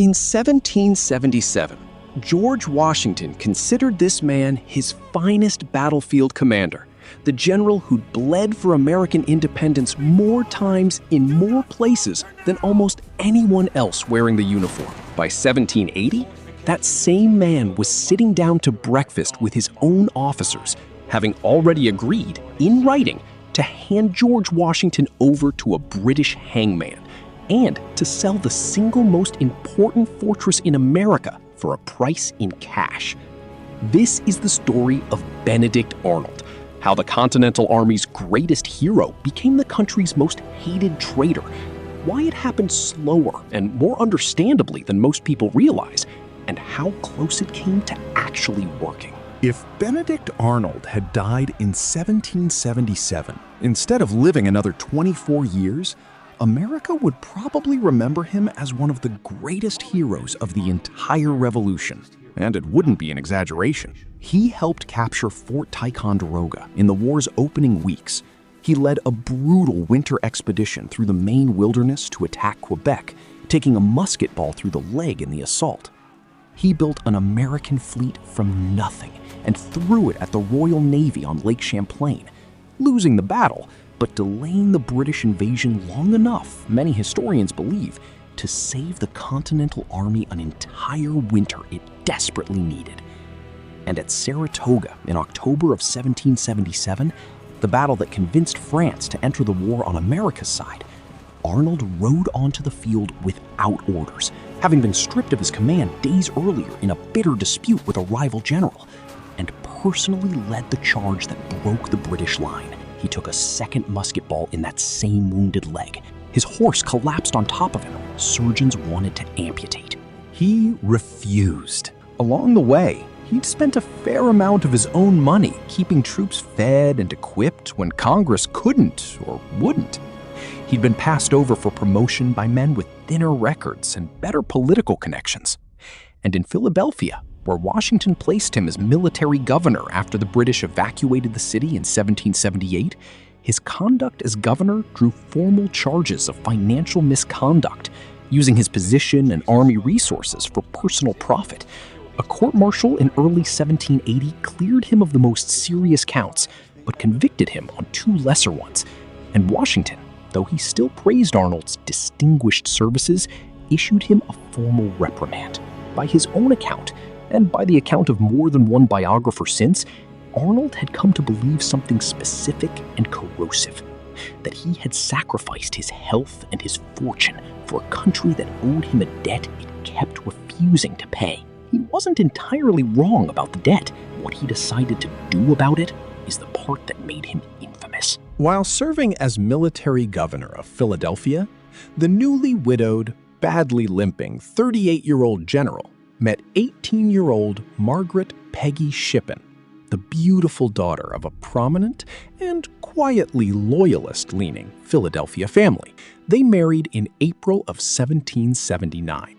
In 1777, George Washington considered this man his finest battlefield commander, the general who'd bled for American independence more times in more places than almost anyone else wearing the uniform. By 1780, that same man was sitting down to breakfast with his own officers, having already agreed, in writing, to hand George Washington over to a British hangman and to sell the single most important fortress in America for a price in cash. This is the story of Benedict Arnold, how the Continental Army's greatest hero became the country's most hated traitor, why it happened slower and more understandably than most people realize, and how close it came to actually working. If Benedict Arnold had died in 1777, instead of living another 24 years, America would probably remember him as one of the greatest heroes of the entire Revolution. And it wouldn't be an exaggeration. He helped capture Fort Ticonderoga in the war's opening weeks. He led a brutal winter expedition through the Maine wilderness to attack Quebec, taking a musket ball through the leg in the assault. He built an American fleet from nothing and threw it at the Royal Navy on Lake Champlain, losing the battle, but delaying the British invasion long enough, many historians believe, to save the Continental Army an entire winter it desperately needed. And at Saratoga in October of 1777, the battle that convinced France to enter the war on America's side, Arnold rode onto the field without orders, having been stripped of his command days earlier in a bitter dispute with a rival general, and personally led the charge that broke the British line. He took a second musket ball in that same wounded leg. His horse collapsed on top of him. Surgeons wanted to amputate. He refused. Along the way, he'd spent a fair amount of his own money keeping troops fed and equipped when Congress couldn't or wouldn't. He'd been passed over for promotion by men with thinner records and better political connections. And in Philadelphia, where Washington placed him as military governor after the British evacuated the city in 1778, his conduct as governor drew formal charges of financial misconduct, using his position and army resources for personal profit. A court-martial in early 1780 cleared him of the most serious counts, but convicted him on two lesser ones. And Washington, though he still praised Arnold's distinguished services, issued him a formal reprimand. By his own account, and by the account of more than one biographer since, Arnold had come to believe something specific and corrosive, that he had sacrificed his health and his fortune for a country that owed him a debt it kept refusing to pay. He wasn't entirely wrong about the debt. What he decided to do about it is the part that made him infamous. While serving as military governor of Philadelphia, the newly widowed, badly limping 38-year-old general met 18-year-old Margaret Peggy Shippen, the beautiful daughter of a prominent and quietly loyalist-leaning Philadelphia family. They married in April of 1779.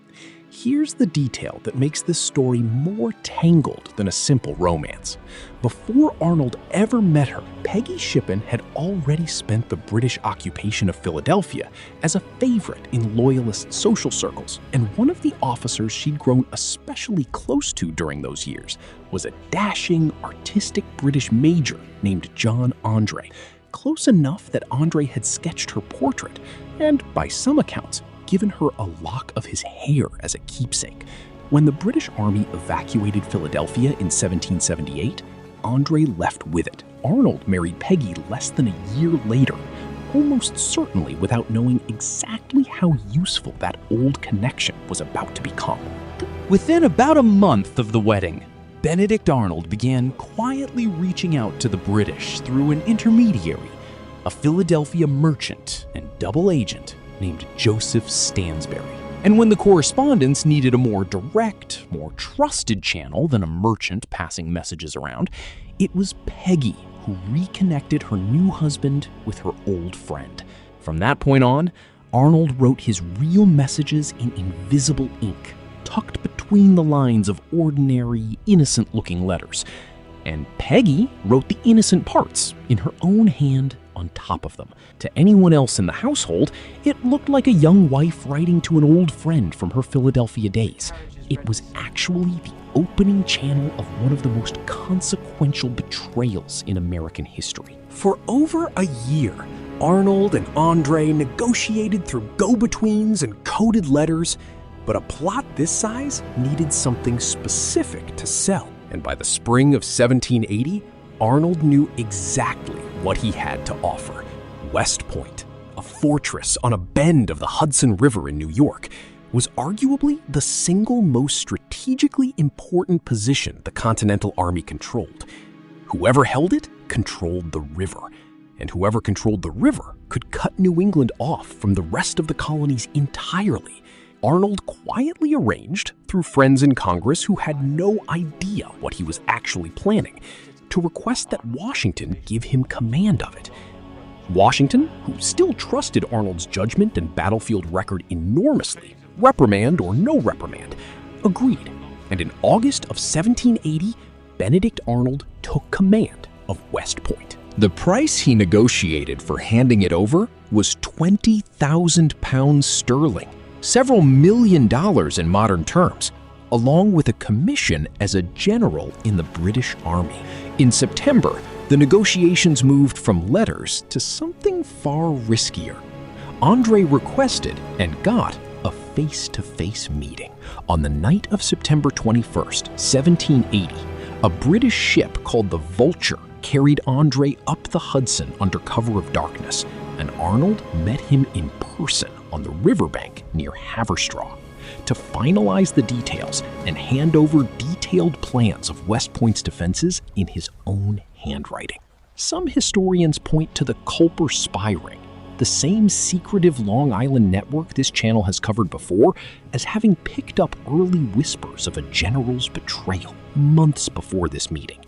Here's the detail that makes this story more tangled than a simple romance. Before Arnold ever met her, Peggy Shippen had already spent the British occupation of Philadelphia as a favorite in Loyalist social circles, and one of the officers she'd grown especially close to during those years was a dashing, artistic British major named John Andre, close enough that Andre had sketched her portrait, and by some accounts, given her a lock of his hair as a keepsake. When the British Army evacuated Philadelphia in 1778, Andre left with it. Arnold married Peggy less than a year later, almost certainly without knowing exactly how useful that old connection was about to become. Within about a month of the wedding, Benedict Arnold began quietly reaching out to the British through an intermediary, a Philadelphia merchant and double agent named Joseph Stansbury. And when the correspondence needed a more direct, more trusted channel than a merchant passing messages around, it was Peggy who reconnected her new husband with her old friend. From that point on, Arnold wrote his real messages in invisible ink, tucked between the lines of ordinary, innocent-looking letters. and Peggy wrote the innocent parts in her own hand on top of them. To anyone else in the household, it looked like a young wife writing to an old friend from her Philadelphia days. It was actually the opening channel of one of the most consequential betrayals in American history. For over a year, Arnold and Andre negotiated through go-betweens and coded letters, but a plot this size needed something specific to sell. And by the spring of 1780, Arnold knew exactly what he had to offer. West Point, a fortress on a bend of the Hudson River in New York, was arguably the single most strategically important position the Continental Army controlled. Whoever held it controlled the river, and whoever controlled the river could cut New England off from the rest of the colonies entirely. Arnold quietly arranged, through friends in Congress who had no idea what he was actually planning, to request that Washington give him command of it. Washington, who still trusted Arnold's judgment and battlefield record enormously, reprimand or no reprimand, agreed, and in August of 1780, Benedict Arnold took command of West Point. The price he negotiated for handing it over was 20,000 pounds sterling, several $1 million in modern terms, along with a commission as a general in the British Army. In September, the negotiations moved from letters to something far riskier. Andre requested and got a face-to-face meeting. On the night of September 21st, 1780, a British ship called the Vulture carried Andre up the Hudson under cover of darkness, and Arnold met him in person on the riverbank near Haverstraw to finalize the details and hand over detailed plans of West Point's defenses in his own handwriting. Some historians point to the Culper spy ring, the same secretive Long Island network this channel has covered before, as having picked up early whispers of a general's betrayal months before this meeting.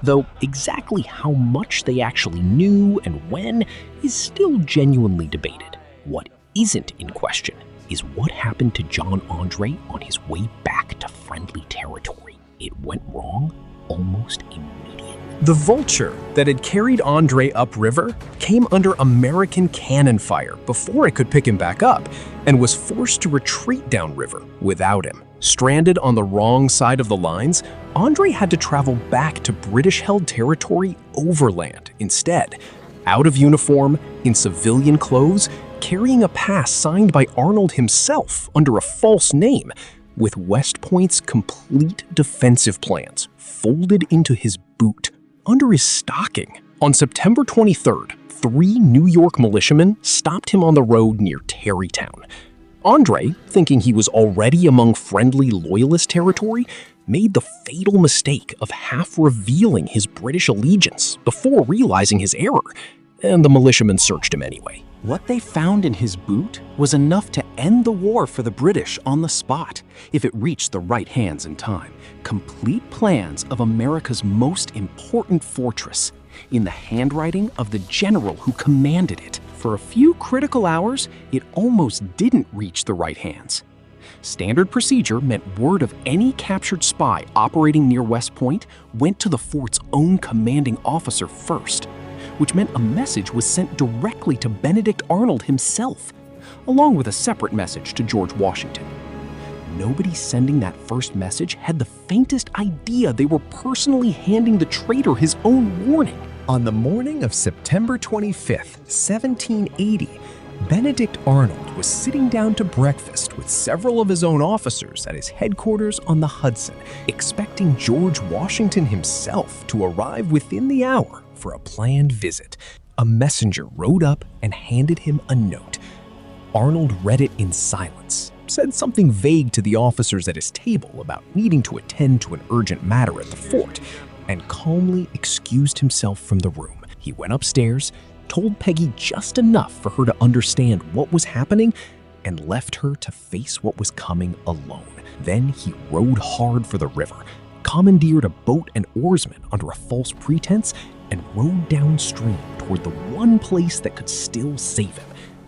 Though exactly how much they actually knew and when is still genuinely debated. What isn't in question is what happened to John Andre on his way back to friendly territory. It went wrong almost immediately. The Vulture that had carried Andre upriver came under American cannon fire before it could pick him back up, and was forced to retreat downriver without him. Stranded on the wrong side of the lines, Andre had to travel back to British-held territory overland instead, out of uniform, in civilian clothes, carrying a pass signed by Arnold himself under a false name, with West Point's complete defensive plans folded into his boot, under his stocking. On September 23rd, 3 New York militiamen stopped him on the road near Tarrytown. Andre, thinking he was already among friendly loyalist territory, made the fatal mistake of half revealing his British allegiance before realizing his error, and the militiamen searched him anyway. What they found in his boot was enough to end the war for the British on the spot, if it reached the right hands in time. Complete plans of America's most important fortress, in the handwriting of the general who commanded it. For a few critical hours, it almost didn't reach the right hands. Standard procedure meant word of any captured spy operating near West Point went to the fort's own commanding officer first, which meant a message was sent directly to Benedict Arnold himself, along with a separate message to George Washington. Nobody sending that first message had the faintest idea they were personally handing the traitor his own warning. On the morning of September 25th, 1780, Benedict Arnold was sitting down to breakfast with several of his own officers at his headquarters on the Hudson, expecting George Washington himself to arrive within the hour for a planned visit. A messenger rode up and handed him a note. Arnold read it in silence, said something vague to the officers at his table about needing to attend to an urgent matter at the fort, and calmly excused himself from the room. He went upstairs, told Peggy just enough for her to understand what was happening, and left her to face what was coming alone. Then he rowed hard for the river, commandeered a boat and oarsmen under a false pretense, and rowed downstream toward the one place that could still save him,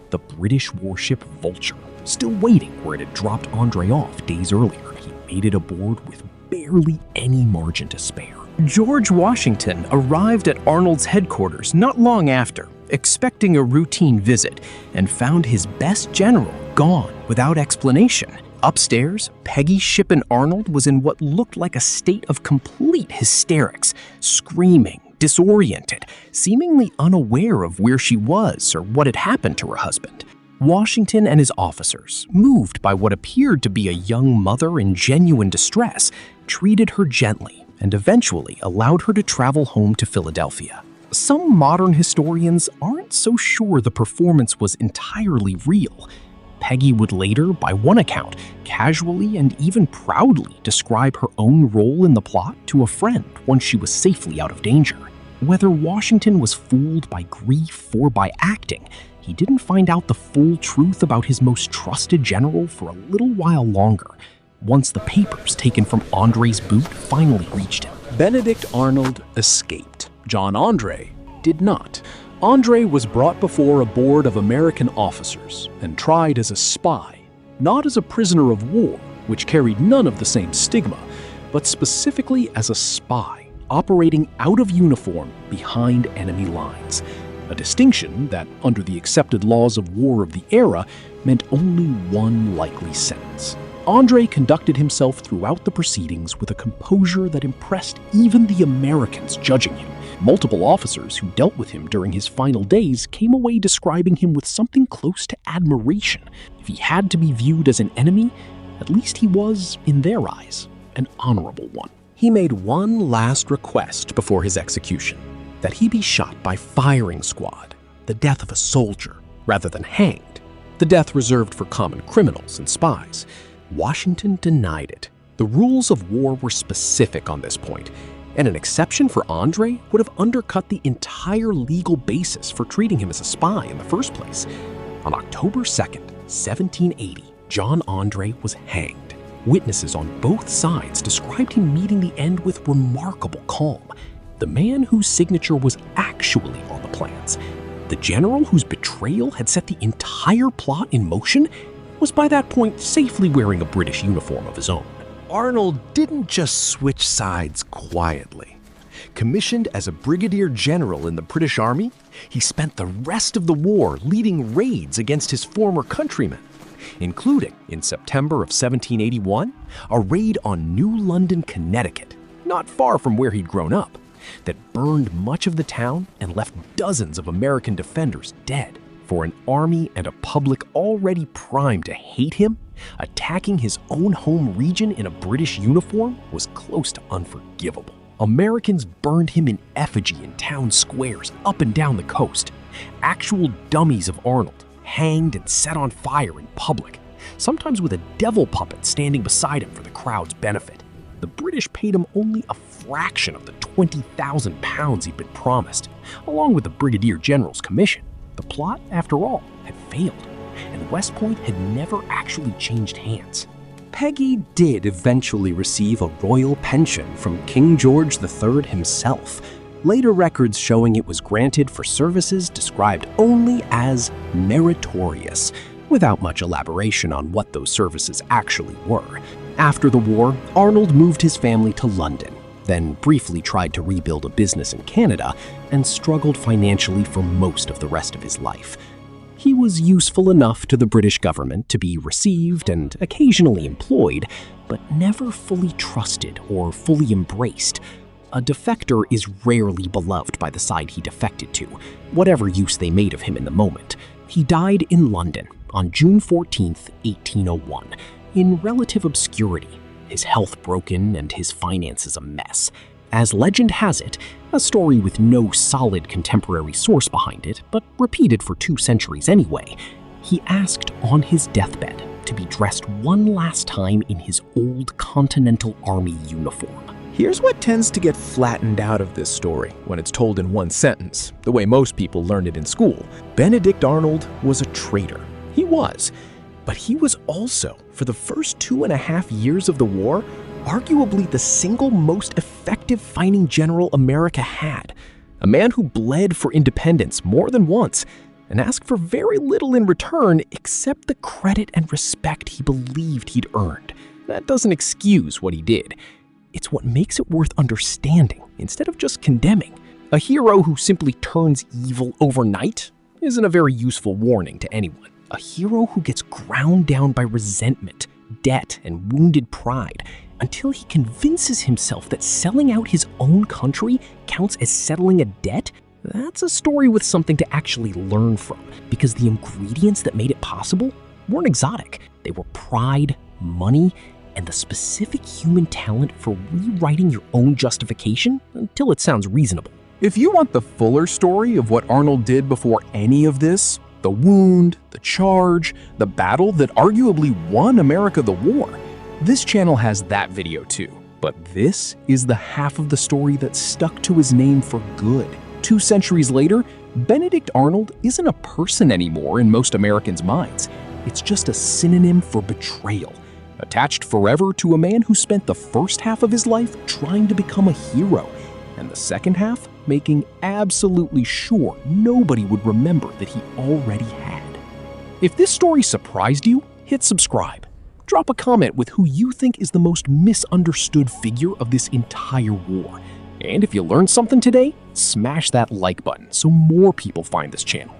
the British warship Vulture, still waiting where it had dropped Andre off days earlier. He made it aboard with barely any margin to spare. George Washington arrived at Arnold's headquarters not long after, expecting a routine visit, and found his best general gone without explanation. Upstairs, Peggy Shippen Arnold was in what looked like a state of complete hysterics, screaming, disoriented, seemingly unaware of where she was or what had happened to her husband. Washington and his officers, moved by what appeared to be a young mother in genuine distress, treated her gently and eventually allowed her to travel home to Philadelphia. Some modern historians aren't so sure the performance was entirely real. Peggy would later, by one account, casually and even proudly describe her own role in the plot to a friend once she was safely out of danger. Whether Washington was fooled by grief or by acting, he didn't find out the full truth about his most trusted general for a little while longer, once the papers taken from Andre's boot finally reached him. Benedict Arnold escaped. John Andre did not. Andre was brought before a board of American officers and tried as a spy, not as a prisoner of war, which carried none of the same stigma, but specifically as a spy, operating out of uniform behind enemy lines. A distinction that, under the accepted laws of war of the era, meant only one likely sentence. Andre conducted himself throughout the proceedings with a composure that impressed even the Americans judging him. Multiple officers who dealt with him during his final days came away describing him with something close to admiration. If he had to be viewed as an enemy, at least he was, in their eyes, an honorable one. He made one last request before his execution, that he be shot by firing squad, the death of a soldier, rather than hanged, the death reserved for common criminals and spies. Washington denied it. The rules of war were specific on this point, and an exception for Andre would have undercut the entire legal basis for treating him as a spy in the first place. On October 2nd, 1780, John Andre was hanged. Witnesses on both sides described him meeting the end with remarkable calm. The man whose signature was actually on the plans, the general whose betrayal had set the entire plot in motion, was by that point safely wearing a British uniform of his own. Arnold didn't just switch sides quietly. Commissioned as a brigadier general in the British Army, he spent the rest of the war leading raids against his former countrymen, including, in September of 1781, a raid on New London, Connecticut, not far from where he'd grown up, that burned much of the town and left dozens of American defenders dead. For an army and a public already primed to hate him, attacking his own home region in a British uniform was close to unforgivable. Americans burned him in effigy in town squares up and down the coast. Actual dummies of Arnold hanged and set on fire in public, sometimes with a devil puppet standing beside him for the crowd's benefit. The British paid him only a fraction of the 20,000 pounds he'd been promised, along with the brigadier general's commission. The plot, after all, had failed, and West Point had never actually changed hands. Peggy did eventually receive a royal pension from King George III himself, later records showing it was granted for services described only as meritorious, without much elaboration on what those services actually were. After the war, Arnold moved his family to London, then briefly tried to rebuild a business in Canada, and struggled financially for most of the rest of his life. He was useful enough to the British government to be received and occasionally employed, but never fully trusted or fully embraced. A defector is rarely beloved by the side he defected to, whatever use they made of him in the moment. He died in London on June 14, 1801, in relative obscurity, his health broken and his finances a mess. As legend has it, a story with no solid contemporary source behind it, but repeated for 2 centuries anyway, he asked on his deathbed to be dressed one last time in his old Continental Army uniform. Here's what tends to get flattened out of this story when it's told in one sentence, the way most people learned it in school. Benedict Arnold was a traitor. He was. But he was also, for the first 2.5 years of the war, arguably the single most effective fighting general America had. A man who bled for independence more than once and asked for very little in return except the credit and respect he believed he'd earned. That doesn't excuse what he did. It's what makes it worth understanding instead of just condemning. A hero who simply turns evil overnight isn't a very useful warning to anyone. A hero who gets ground down by resentment, debt, and wounded pride until he convinces himself that selling out his own country counts as settling a debt, that's a story with something to actually learn from, because the ingredients that made it possible weren't exotic. They were pride, money, and the specific human talent for rewriting your own justification until it sounds reasonable. If you want the fuller story of what Arnold did before any of this, the wound, the charge, the battle that arguably won America the war, this channel has that video too. But this is the half of the story that stuck to his name for good. 2 centuries later, Benedict Arnold isn't a person anymore in most Americans' minds. It's just a synonym for betrayal, attached forever to a man who spent the first half of his life trying to become a hero, and the second half making absolutely sure nobody would remember that he already had. If this story surprised you, hit subscribe. Drop a comment with who you think is the most misunderstood figure of this entire war. And if you learned something today, smash that like button so more people find this channel.